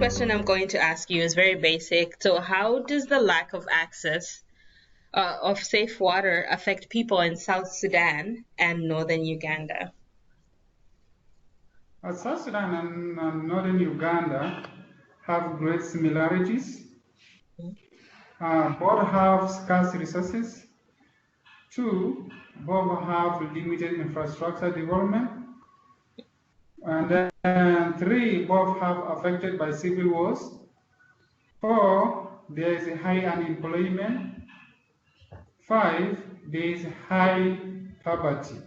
question I'm going to ask you is very basic. So, how does the lack of access of safe water affect people in South Sudan and northern Uganda? South Sudan and northern Uganda have great similarities. Both have scarce resources. Two, both have limited infrastructure development. And then three, both have affected by civil wars. Four, there is a high unemployment. Five, there is high poverty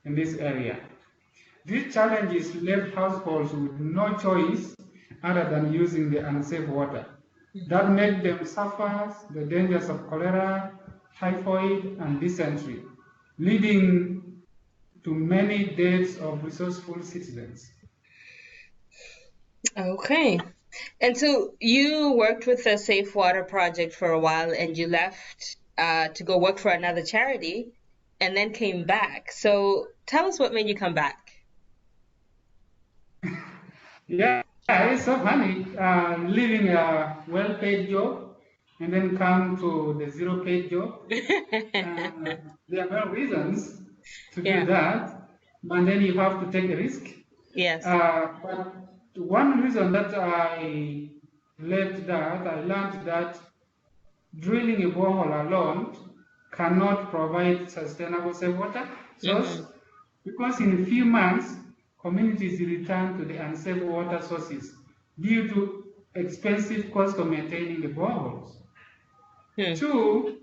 in this area. These challenges left households with no choice other than using the unsafe water. That made them suffer the dangers of cholera, typhoid, and dysentery, leading to many deaths of resourceful citizens. Okay. And so you worked with the Safe Water Project for a while and you left to go work for another charity and then came back. So tell us what made you come back. Yeah, it's so funny leaving a well-paid job and then come to the zero-paid job. There are no reasons to do that, but then you have to take a risk. Yes. But one reason that I left that, I learned that drilling a borehole alone cannot provide sustainable safe water source because in a few months, communities return to the unsafe water sources due to expensive cost of maintaining the boreholes. Two,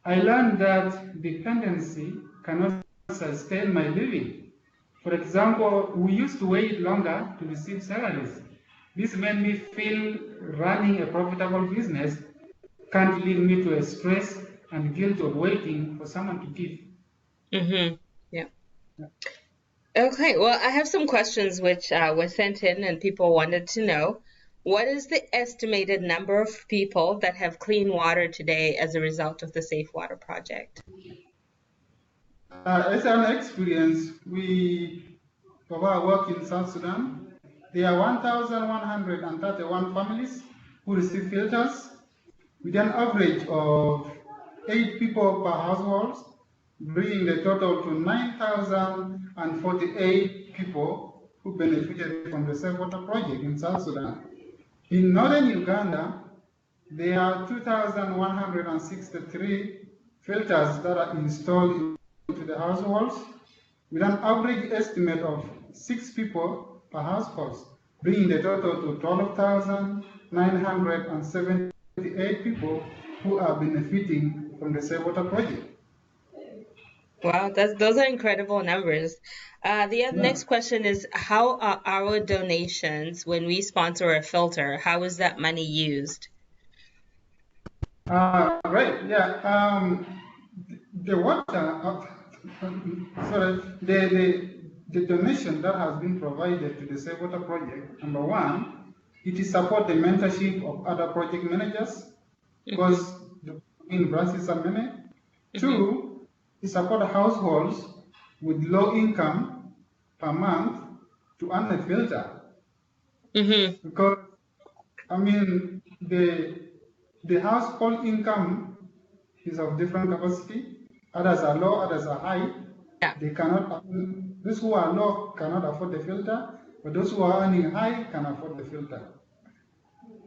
I learned that dependency cannot sustain my living. For example, we used to wait longer to receive salaries. This made me feel running a profitable business can't lead me to a stress and guilt of waiting for someone to give. Yeah. Okay, well, I have some questions which were sent in and people wanted to know. What is the estimated number of people that have clean water today as a result of the Safe Water Project? As an experience, for our work in South Sudan, there are 1,131 families who receive filters with an average of 8 people per household, bringing the total to 9,048 people who benefited from the Safe Water Project in South Sudan. In northern Uganda, there are 2,163 filters that are installed into the households with an average estimate of 6 people per household, bringing the total to 12,978 people who are benefiting from the Safe Water Project. Wow, those are incredible numbers. Next question is, how are our donations when we sponsor a filter? How is that money used? Right, yeah. The water, the donation that has been provided to the Safe Water Project, number one, it is support the mentorship of other project managers because the branches are many. Two, it support households with low income per month to earn a filter. Because, I mean, the household income is of different capacity. Others are low, others are high. Yeah. They cannot, those who are low cannot afford the filter, but those who are earning high can afford the filter.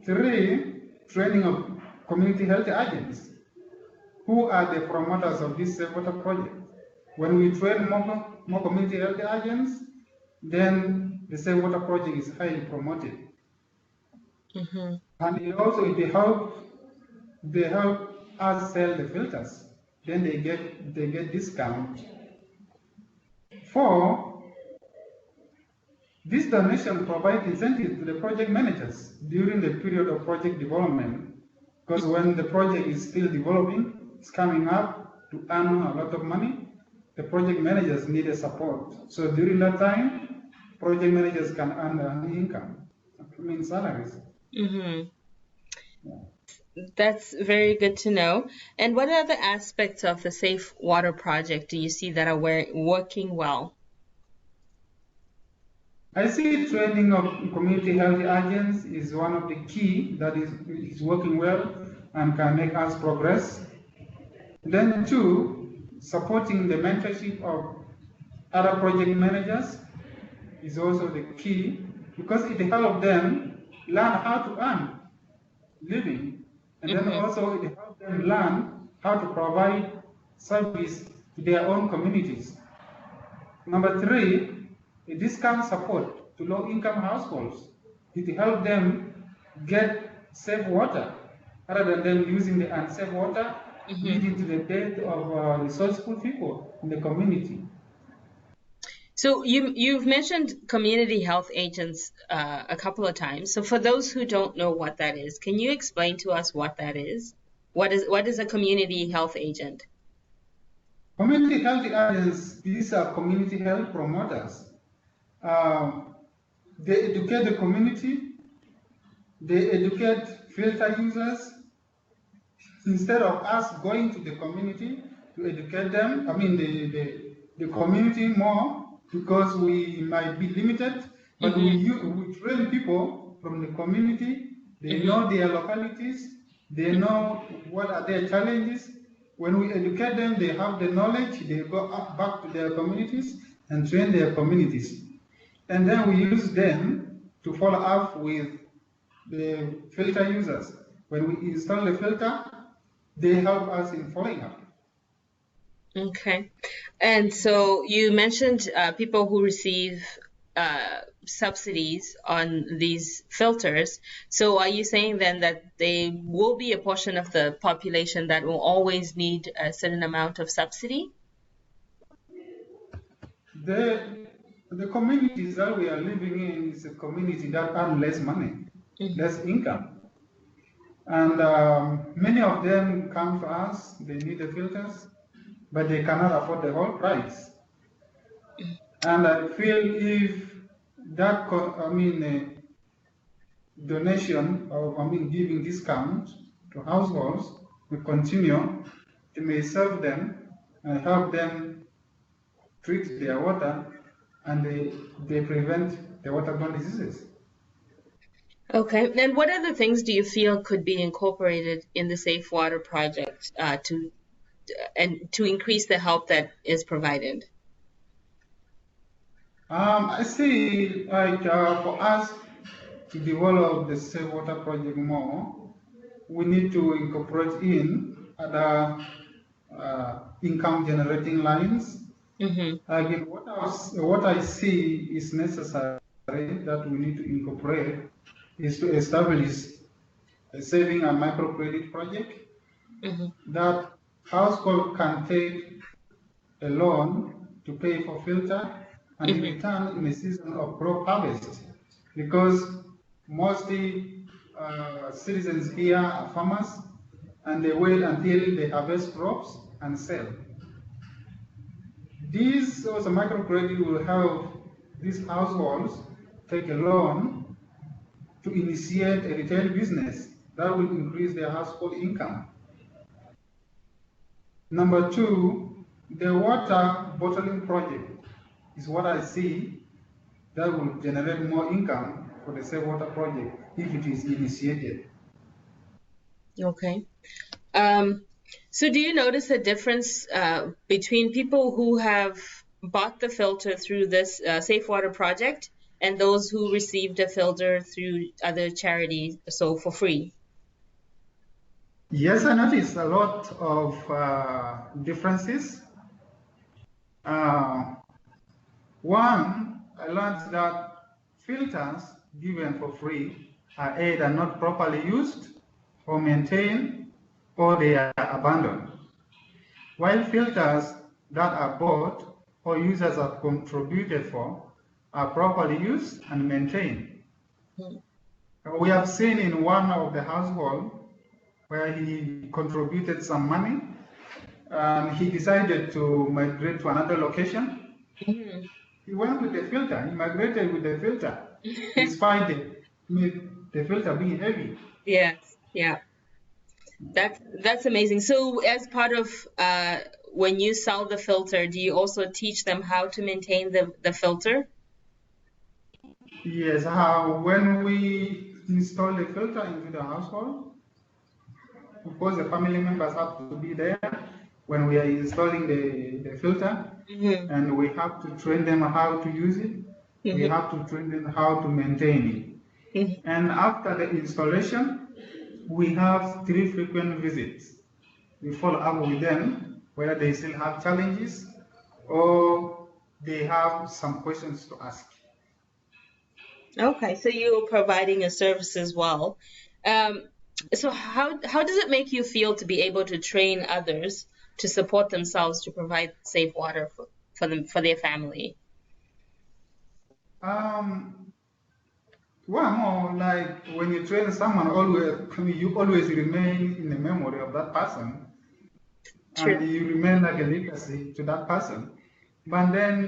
Three, training of community health agents, who are the promoters of this Safe Water Project. When we train more community health agents, then the Safe Water Project is highly promoted. And they help us sell the filters. Then they get discount. Four, this donation provides incentive to the project managers during the period of project development. Because when the project is still developing, it's coming up to earn a lot of money, the project managers need a support. So during that time, project managers can earn an income, salaries. That's very good to know. And what other aspects of the Safe Water Project do you see that are working well? I see training of community health agents is one of the key that is working well and can make us progress. Then two, supporting the mentorship of other project managers is also the key because it helps them learn how to earn living, and then also it helps them learn how to provide service to their own communities. Number three, a discount support to low-income households. It helps them get safe water rather than them using the unsafe water, leading to the death of resourceful people in the community. So you've mentioned community health agents a couple of times. So for those who don't know what that is, can you explain to us what that is? What is a community health agent? Community health agents, these are community health promoters. They educate the community, they educate filter users. Instead of us going to the community to educate them, the community more, because we might be limited, but we train people from the community. They know their localities, they know what are their challenges. When we educate them, they have the knowledge, they go back to their communities and train their communities. And then we use them to follow up with the filter users. When we install the filter, they help us in following up. Okay. And so you mentioned people who receive subsidies on these filters. So are you saying then that they will be a portion of the population that will always need a certain amount of subsidy? The communities that we are living in is a community that earn less money, less income. And many of them come to us, they need the filters, but they cannot afford the whole price. And I feel if that, donation or giving discount to households will continue, it may serve them and help them treat their water, and they prevent the waterborne diseases. Okay. And what other things do you feel could be incorporated in the Safe Water Project to increase the help that is provided? I see, like, for us to develop the Safe Water Project more, we need to incorporate in other income generating lines. Again, what I see is necessary that we need to incorporate is to establish a saving and microcredit project that household can take a loan to pay for filter and in return in a season of crop harvest, because mostly citizens here are farmers and they wait until they harvest crops and sell. These also microcredit will help these households take a loan to initiate a retail business that will increase their household income. Number two, the water bottling project is what I see that will generate more income for the Safe Water Project if it is initiated. Okay. So do you notice a difference between people who have bought the filter through this Safe Water Project and those who received a filter through other charities, so for free? Yes, I noticed a lot of differences. One, I learned that filters given for free are either not properly used or maintained, or they are abandoned. While filters that are bought or users have contributed for are properly used and maintained. We have seen in one of the household where he contributed some money and he decided to migrate to another location. He went with the filter, he migrated with the filter, despite the filter being heavy. Yes, yeah. That's amazing. So as part of when you sell the filter, do you also teach them how to maintain the filter? Yes, how when we install a filter into the household, of course the family members have to be there when we are installing the filter, Mm-hmm. and we have to train them how to use it. We Mm-hmm. have to train them how to maintain it. Mm-hmm. And after the installation, we have 3 frequent visits. We follow up with them whether they still have challenges or they have some questions to ask. Okay, so you're providing a service as well. Um, so how does it make you feel to be able to train others to support themselves to provide safe water for them for their family? Um, Well, more like when you train someone, always you always remain in the memory of that person, True. and you remain like a legacy to that person. But then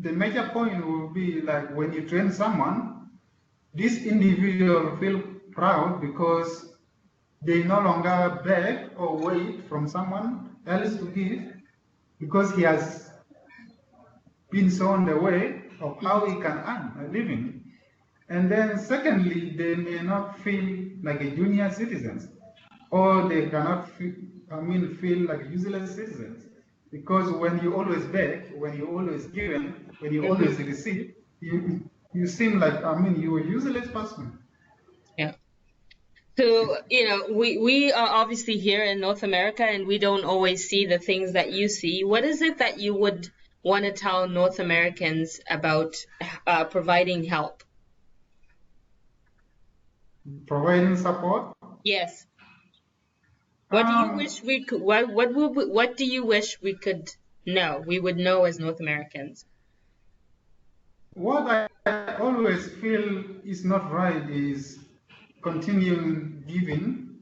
the major point will be like when you train someone, this individual feel proud because they no longer beg or wait from someone else to give because he has been shown the way of how Mm-hmm. he can earn a living. And then secondly, they may not feel like a junior citizens, or they cannot feel like useless citizens. Because when you always beg, when you always given, when you always Mm-hmm. receive, you seem like you're a useless person. Yeah. So, we are obviously here in North America and we don't always see the things that you see. What is it that you would want to tell North Americans about providing help? Providing support. Yes. What do you Um, wish we could, what do you wish we could know, we would know as North Americans? what I always feel is not right is continuing giving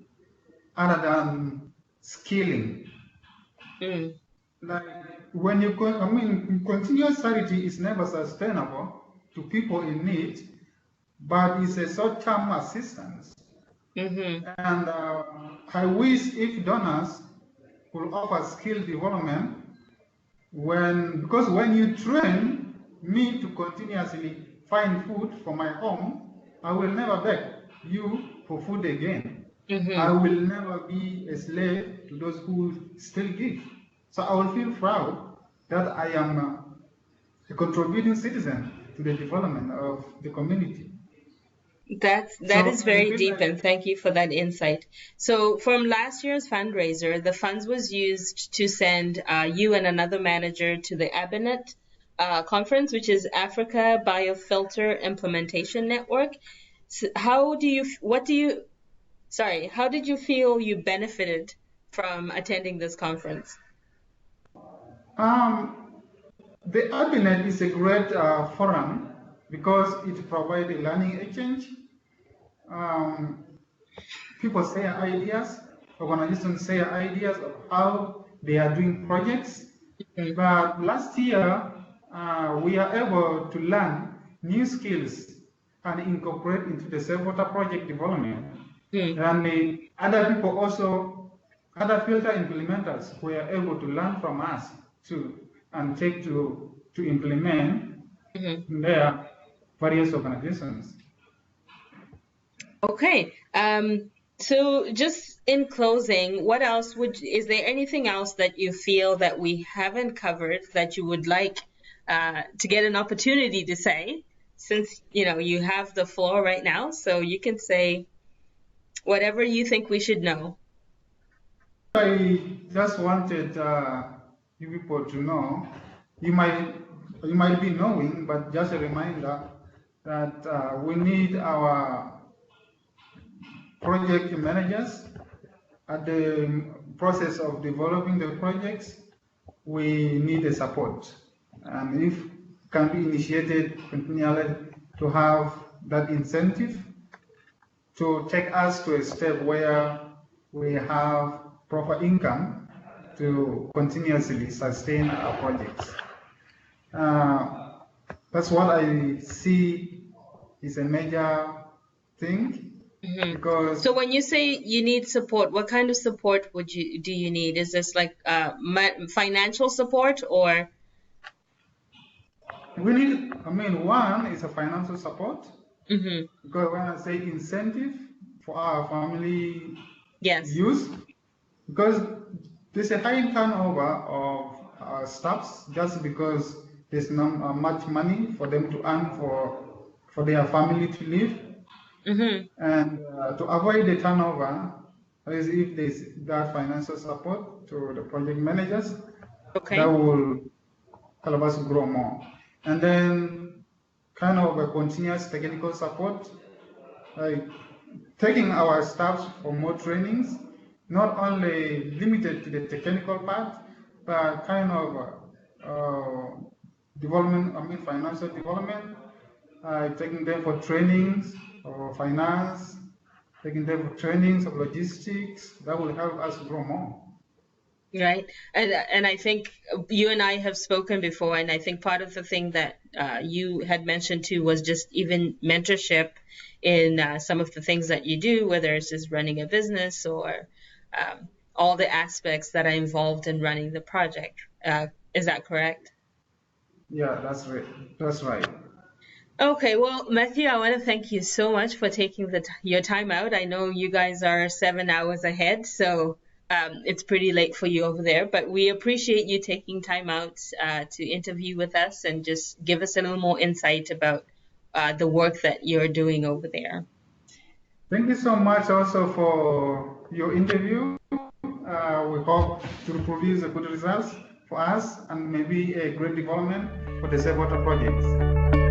other than skilling. Mm, Like when continuous charity is never sustainable to people in need, but it's a short-term assistance. mm-hmm, And I wish if donors could offer skill development because when you train me to continuously find food for my home, I will never beg you for food again. I mm-hmm. will never be a slave to those who still give. So I will feel proud that I am a contributing citizen to the development of the community. That So is I very feel deep, like, and thank you for that insight. So, from last year's fundraiser, the funds was used to send you and another manager to the ABINET conference, which is Africa Biofilter Implementation Network. So how did you feel you benefited from attending this conference? um, the Abinet is a great forum because it provides a learning exchange. Um, People share ideas, organizations share ideas of how they are doing projects. Mm, But last year, we are able to learn new skills and incorporate into the several project development. mm, And other people also, other filter implementers were able to learn from us too and take to implement mhm. in their various organizations. Okay. So just in closing, is there anything else that you feel that we haven't covered that you would like to get an opportunity to say, since you have the floor right now, so you can say whatever you think we should know. I just wanted you people to know, you might you might be knowing, but just a reminder that we need our project managers at the process of developing the projects. We need a support, and if can be initiated continually to have that incentive to take us to a step where we have proper income to continuously sustain our projects. Uh, that's what I see is a major thing Hmm. because So when you say you need support, what kind of support do you need? Is this like financial support or? We need, one is a financial support, Mm-hmm. because when I say incentive for our family Yes. use, because there's a high turnover of staffs just because there's not much money for them to earn for their family to live. Mm-hmm. And to avoid the turnover, is if there's that financial support to the project managers, that Okay. will help us grow more. And then kind of a continuous technical support, like taking our staffs for more trainings, not only limited to the technical part, but kind of development, financial development, taking them for trainings or finance, taking them for trainings of logistics, that will help us grow more. Right. And I think you and I have spoken before, and I think part of the thing that you had mentioned too was just even mentorship in some of the things that you do, whether it's just running a business or all the aspects that are involved in running the project. Is that correct? Yeah, that's right. That's right. Okay, well, Matthew, I want to thank you so much for taking your time out. I know you guys are 7 hours ahead, so it's pretty late for you over there, but we appreciate you taking time out to interview with us and just give us a little more insight about the work that you're doing over there. Thank you so much also for your interview. We hope to produce a good results for us and maybe a great development for the Sevator projects.